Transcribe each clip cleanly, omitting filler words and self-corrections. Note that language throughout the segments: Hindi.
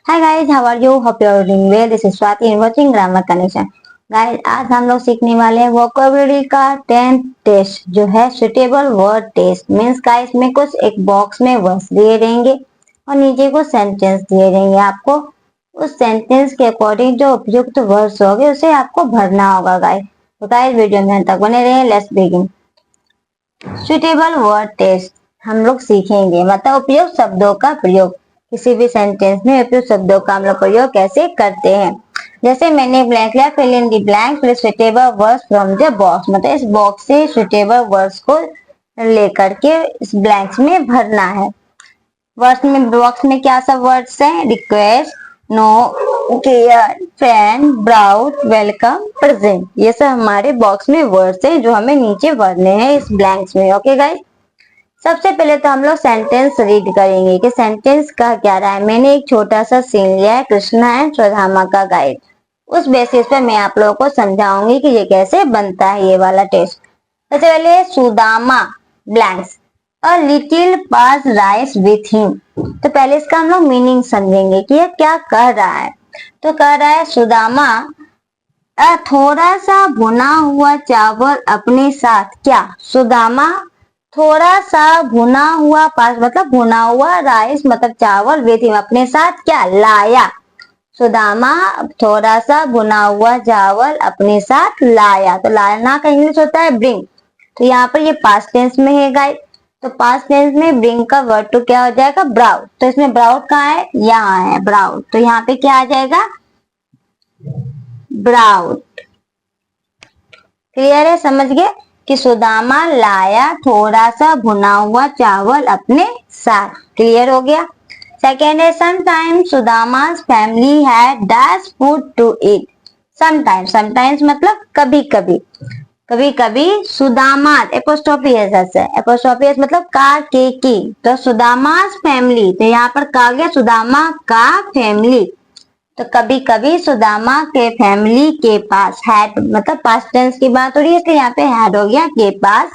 Hi guys, how are you? Hope you are doing well. This is Swati and watching Grammar Connection. Guys आज हम लोग सीखने वाले हैं वोकेबुलरी का 10th टेस्ट जो है सुटेबल वर्ड टेस्ट। मीन्स का इसमें कुछ एक बॉक्स में वर्ड्स दिए रहेंगे और नीचे कुछ सेंटेंस दिए रहेंगे। आपको उस सेंटेंस के अकॉर्डिंग जो उपयुक्त वर्ड्स होंगे उसे आपको भरना होगा गाइस। तो गाइस वीडियो में अंत तक बने रहे। Let's begin. Suitable word test हम लोग सीखेंगे मतलब उपयुक्त शब्दों का प्रयोग। किसी भी सेंटेंस में उपयुक्त शब्दों का हम लोग प्रयोग कैसे करते हैं। जैसे मैंने ब्लैंक लिया, fill in the blank with suitable words from the box. मतलब इस बॉक्स से सुटेबल वर्ड्स को लेकर के इस ब्लैंक्स में भरना है। वर्ड्स में बॉक्स में क्या सब वर्ड्स हैं? Request, no, care, friend, brought, welcome, present. ये सब हमारे बॉक्स में वर्ड्स हैं जो हमें नीचे भरने हैं इस ब्लैंक्स में। ओके गाइस, सबसे पहले तो हम लोग सेंटेंस रीड करेंगे कि सेंटेंस का क्या रहा है। मैंने एक छोटा सा सीन लिया है, कृष्णा एंड सुदामा का गाइड। उस बेसिस पे मैं आप लोगों को समझाऊंगी कि ये कैसे बनता है ये वाला टेस्ट। सबसे पहले Sudama blanks a little pass rice with him. तो पहले इसका हम लोग मीनिंग समझेंगे कि ये क्या कह रहा है। तो कह रहा है सुदामा थोड़ा सा भुना हुआ चावल अपने साथ। क्या? सुदामा थोड़ा सा भुना हुआ पास मतलब भुना हुआ राइस मतलब चावल विथ हिम अपने साथ क्या लाया। सुदामा थोड़ा सा भुना हुआ चावल अपने साथ लाया। तो लाना का इंग्लिश होता है ब्रिंग। तो यहाँ पर ये पास्ट टेंस में है गाइस। तो पास्ट टेंस में ब्रिंग का वर्ड तो क्या हो जाएगा? ब्राउट। तो इसमें ब्राउट कहाँ है? यहाँ है ब्राउट। तो यहाँ पे क्या आ जाएगा? ब्राउट। क्लियर है? समझ गए कि सुदामा लाया थोड़ा सा भुना हुआ चावल अपने साथ। क्लियर हो गया। सेकेंड है sometimes Sudama's family had dash food to eat. Sometimes, sometimes मतलब कभी कभी। कभी कभी सुदामा एपोस्ट्रोफी एस है। एपोस्ट्रोफी एस मतलब का के की। तो सुदामा's फैमिली तो यहाँ पर कहा गया सुदामा का फैमिली। तो कभी कभी सुदामा के फैमिली के पास हैड मतलब पास्ट टेंस की बात हो रही है इसलिए यहाँ पे हैड हो गया के पास।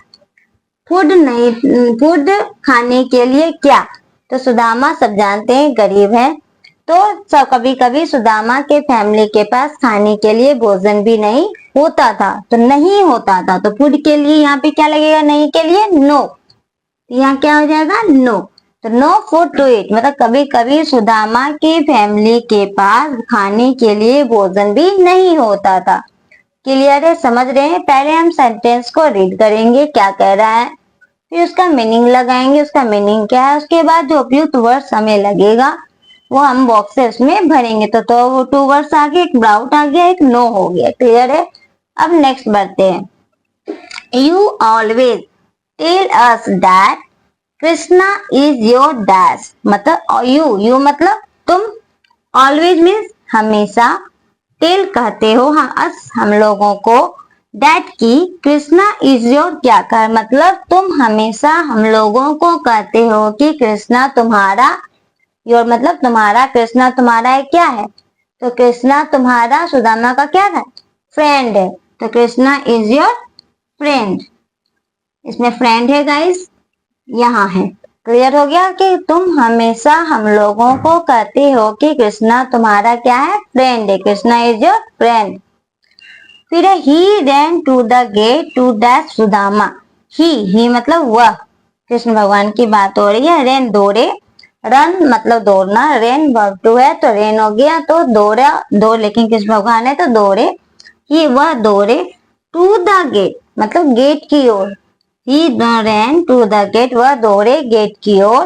फूड नहीं, फूड खाने के लिए क्या? तो सुदामा सब जानते हैं गरीब है। तो सब कभी कभी सुदामा के फैमिली के पास खाने के लिए भोजन भी नहीं होता था। तो नहीं होता था तो फूड के लिए यहाँ पे क्या लगेगा? नहीं के लिए नो। यहाँ क्या हो जाएगा? नो। तो नो फूड टू ईट मतलब कभी कभी सुदामा की फैमिली के पास खाने के लिए भोजन भी नहीं होता था। क्लियर है? समझ रहे हैं? पहले हम सेंटेंस को रीड करेंगे क्या कह रहा है, फिर उसका मीनिंग लगाएंगे उसका मीनिंग क्या है। उसके बाद जो उपयुक्त वर्ड्स हमें लगेगा वो हम बॉक्स से उसमें भरेंगे। तो वो 2 वर्ड्स आ गए, एक ब्राउट आ गया, एक नो हो गया। क्लियर है? अब नेक्स्ट बढ़ते हैं। You always tell us that Krishna is your dash. मतलब यू मतलब तुम, ऑलवेज मीन्स हमेशा, टेल कहते हो हाँ अस हम लोगों को, दैट की कृष्णा इज योर क्या कर मतलब तुम हमेशा हम लोगों को कहते हो कि कृष्णा तुम्हारा, योर मतलब तुम्हारा, कृष्णा तुम्हारा है क्या है? तो कृष्णा तुम्हारा सुदामा का क्या है? फ्रेंड है। तो कृष्णा इज योर फ्रेंड। इसमें फ्रेंड है गाइस, यहाँ है। क्लियर हो गया कि तुम हमेशा हम लोगों को कहते हो कि कृष्णा तुम्हारा क्या है? फ्रेंड है। Krishna is your friend. फिर he ran to the gate to dash Sudama. He मतलब वह, कृष्ण भगवान की बात हो रही है। रेन दौड़े, रन मतलब दौड़ना, रेन वर्ब टू है तो रेन हो गया। तो दौड़ा दौड़, लेकिन कृष्ण भगवान है तो दौड़े। ही वह दौड़े, टू द गेट मतलब गेट की ओर। ही रैन टू द गेट वह दौड़े गेट की ओर।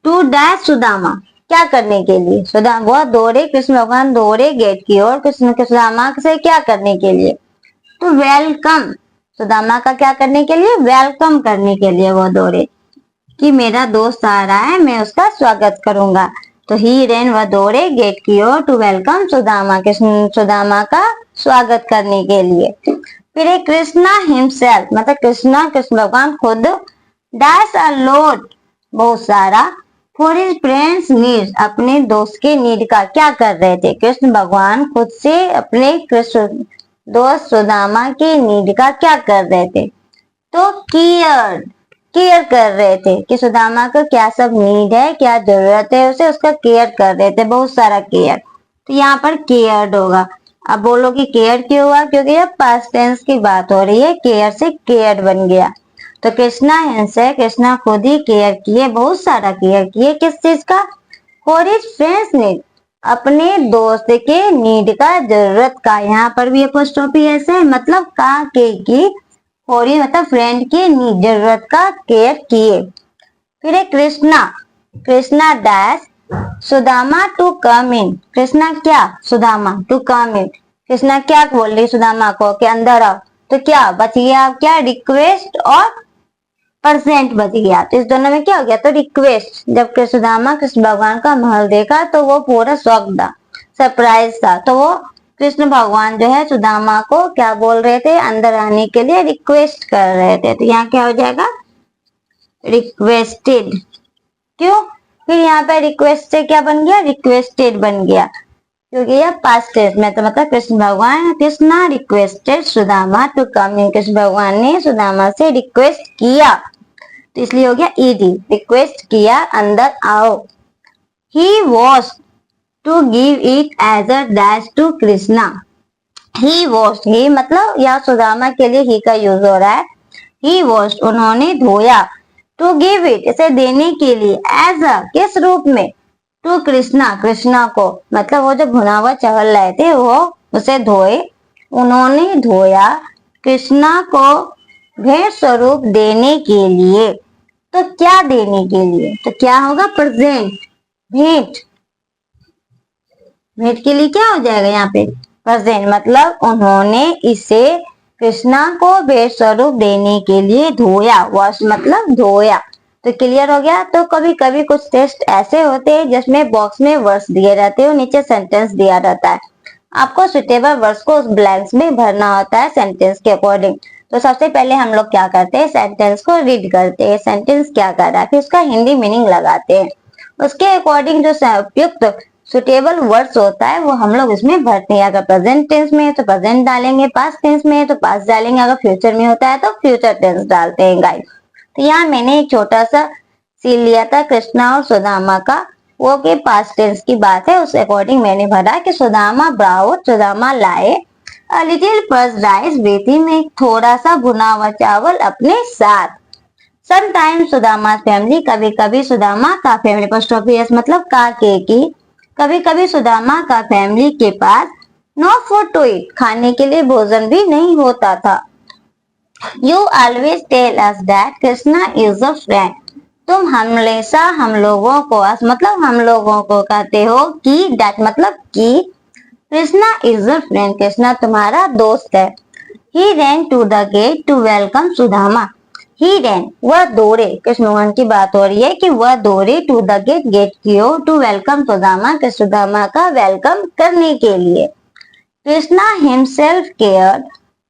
टू डैश सुदामा क्या करने के लिए? सुदामा वह दौड़े, कृष्ण भगवान दौड़े गेट की ओर कृष्ण के सुदामा से क्या करने के लिए? तो वेलकम, सुदामा का क्या करने के लिए? वेलकम करने के लिए वो दौड़े कि मेरा दोस्त आ रहा है मैं उसका स्वागत करूंगा। तो ही रेन वह दौड़े गेट की ओर टू वेलकम सुदामा, कृष्ण सुदामा का स्वागत करने के लिए। फिर एक कृष्णा हिमसेल्फ मतलब कृष्ण भगवान खुद, डैश अ लोड बहुत सारा, फॉर हिज फ्रेंड्स नीड्स अपने दोस्त के नीड का क्या कर रहे थे? कृष्ण भगवान खुद से अपने कृष्ण दोस्त सुदामा के नीड का क्या कर रहे थे? तो केयर, केयर कर रहे थे कि सुदामा को क्या सब नीड है, क्या जरूरत है उसे, उसका केयर कर रहे थे, बहुत सारा केयर। तो यहाँ पर केयर्ड होगा। अब बोलो कि केयर क्यों हुआ, क्योंकि ये पास्ट टेंस की बात हो रही है, केयर से केयर्ड बन गया। तो कृष्णा हिंस है, कृष्णा खुद ही केयर किए, बहुत सारा केयर किए, किस चीज का, फॉर हिज फ्रेंड्स नीड, अपने दोस्त के नीड का, जरूरत का। यहाँ पर भी अपोस्ट्रोफी ऐसे मतलब का के की, फॉर ही मतलब फ्रेंड की नीड, जरूरत का केयर किए। फिर है Krishna, Krishna dash Sudama to come in, Krishna क्या, Sudama to come in, Krishna क्या बोल रही सुदामा को कि अंदर आओ। तो क्या बच गया, क्या रिक्वेस्ट और परसेंट बच गया, तो इस दोनों में क्या हो गया, तो रिक्वेस्ट। जब सुदामा कृष्ण भगवान का महल देखा तो वो पूरा शॉक था, सरप्राइज था, तो वो कृष्ण भगवान जो है सुदामा को क्या बोल रहे थे, अंदर आने के लिए रिक्वेस्ट कर रहे थे। तो यहाँ क्या हो जाएगा, रिक्वेस्टेड। क्यों, फिर यहाँ पे रिक्वेस्ट से क्या बन गया, रिक्वेस्टेड बन गया, क्योंकि यह पास्ट टेंस में, तो मतलब कृष्ण भगवान, Krishna requested Sudama to come in, Krishna भगवान ने सुदामा से रिक्वेस्ट किया, तो इसलिए हो गया ईडी, रिक्वेस्ट किया अंदर आओ। He was to give it as a dash to Krishna, he wash, he मतलब यह सुदामा के लिए ही का यूज हो रहा है। ही वॉश उन्होंने धोया, टू गिव इट इसे देने के लिए, एज अ किस रूप में, टू कृष्णा कृष्णा को, मतलब वो जो भुना हुआ चावल लाए थे वो उसे धोए, उन्होंने धोया कृष्णा को भेंट स्वरूप देने के लिए। तो क्या देने के लिए, तो क्या होगा, प्रेजेंट, भेंट, भेंट के लिए क्या हो जाएगा यहाँ पे, प्रेजेंट, मतलब उन्होंने इसे कृष्णा को भेंट स्वरूप देने के लिए धोया, वॉश मतलब धोया। तो क्लियर हो गया। तो कभी कभी कुछ टेस्ट ऐसे होते हैं जिसमें बॉक्स में वर्ड्स दिए रहते हैं और नीचे सेंटेंस दिया रहता है, आपको सुटेबल वर्ड्स को उस ब्लैंक्स में भरना होता है सेंटेंस के अकॉर्डिंग। तो सबसे पहले हम लोग क्या करते हैं, सेंटेंस को रीड करते हैं, सेंटेंस क्या कर रहा है, फिर उसका हिंदी मीनिंग लगाते हैं, उसके अकॉर्डिंग जो उपयुक्त सुटेबल वर्ड्स होता है वो हम लोग इसमें भरते हैं। अगर प्रेजेंट टेंस में है तो प्रेजेंट डालेंगे, पास्ट टेंस में है तो पास्ट डालेंगे, अगर फ्यूचर में होता है तो फ्यूचर टेंस डालते हैं गाइस। तो यहाँ मैंने एक छोटा सा सीन लिया था कृष्णा और सुदामा का, वो के पास्ट टेंस की बात है, उस अकॉर्डिंग मैंने भरा कि सुदामा ब्राउट, सुदामा लाए अ लिटिल पर्स राइस बेटी में थोड़ा सा भुना हुआ चावल अपने साथ। समटाइम सुदामा फैमिली, कभी कभी सुदामा का फैमिली, अपोस्ट्रोफी मतलब का के की, कभी कभी सुदामा का फैमिली के पास नो फूड टू ईट, खाने के लिए भोजन भी नहीं होता था। You always tell us that Krishna is a friend, तुम हमेशा हम लोगों को, मतलब हम लोगों को कहते हो कि, दैट मतलब कि, Krishna is a friend, Krishna तुम्हारा दोस्त है। He ran to the gate to welcome Sudama, he ran वह दौड़े, कृष्ण भगवान की बात हो रही है कि वह दौड़े, टू द गेट गेट की ओर, टू वेलकम सुदामा के सुदामा का वेलकम करने के लिए। Krishna himself care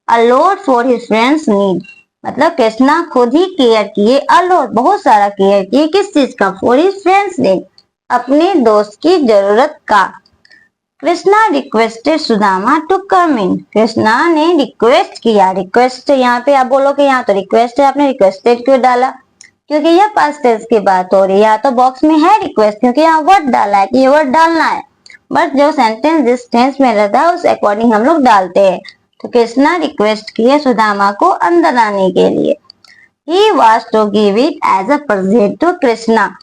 a lot for his friends need, मतलब कृष्णा खुद ही केयर किए, अ लॉट बहुत सारा केयर किए, किस चीज का, फॉर हिज फ्रेंड्स नीड अपने दोस्त की जरूरत का। Krishna requested Sudama to come in, Krishna ने रिक्वेस्ट किया, रिक्वेस्ट यहाँ पे आप बोलो कि यहाँ तो रिक्वेस्ट है, आपने रिक्वेस्टेड क्यों डाला, क्योंकि यह पास्ट टेंस की बात हो रही है, यहाँ तो बॉक्स में है रिक्वेस्ट क्योंकि यहाँ वर्ड डाला है कि ये वर्ड डालना है, बट जो सेंटेंस जिस टेंस में रहता है उस अकॉर्डिंग हम लोग डालते हैं। तो कृष्णा रिक्वेस्ट किए सुदामा को अंदर आने के लिए। He was to give it as a present to Krishna,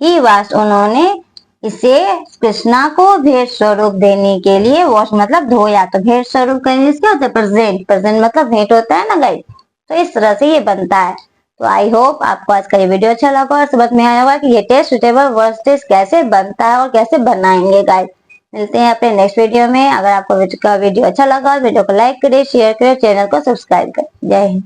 he was उन्होंने इसे कृष्णा को भेंट स्वरूप देने के लिए, वॉश मतलब धोया, तो भेंट स्वरूप करने से क्या होता है, प्रेजेंट, प्रेजेंट मतलब भेंट होता है ना गाइस। तो इस तरह से ये बनता है। तो आई होप आपको आज का ये वीडियो अच्छा लगा और समझ में आया होगा कि ये टेस्ट सुटेबल वर्ड्स टेस्ट कैसे बनता है और कैसे बनाएंगे गाइस। मिलते हैं अपने नेक्स्ट वीडियो में। अगर आपको वीडियो अच्छा लगा वीडियो को लाइक करें, शेयर करें, चैनल को सब्सक्राइब करें। जय हिंद।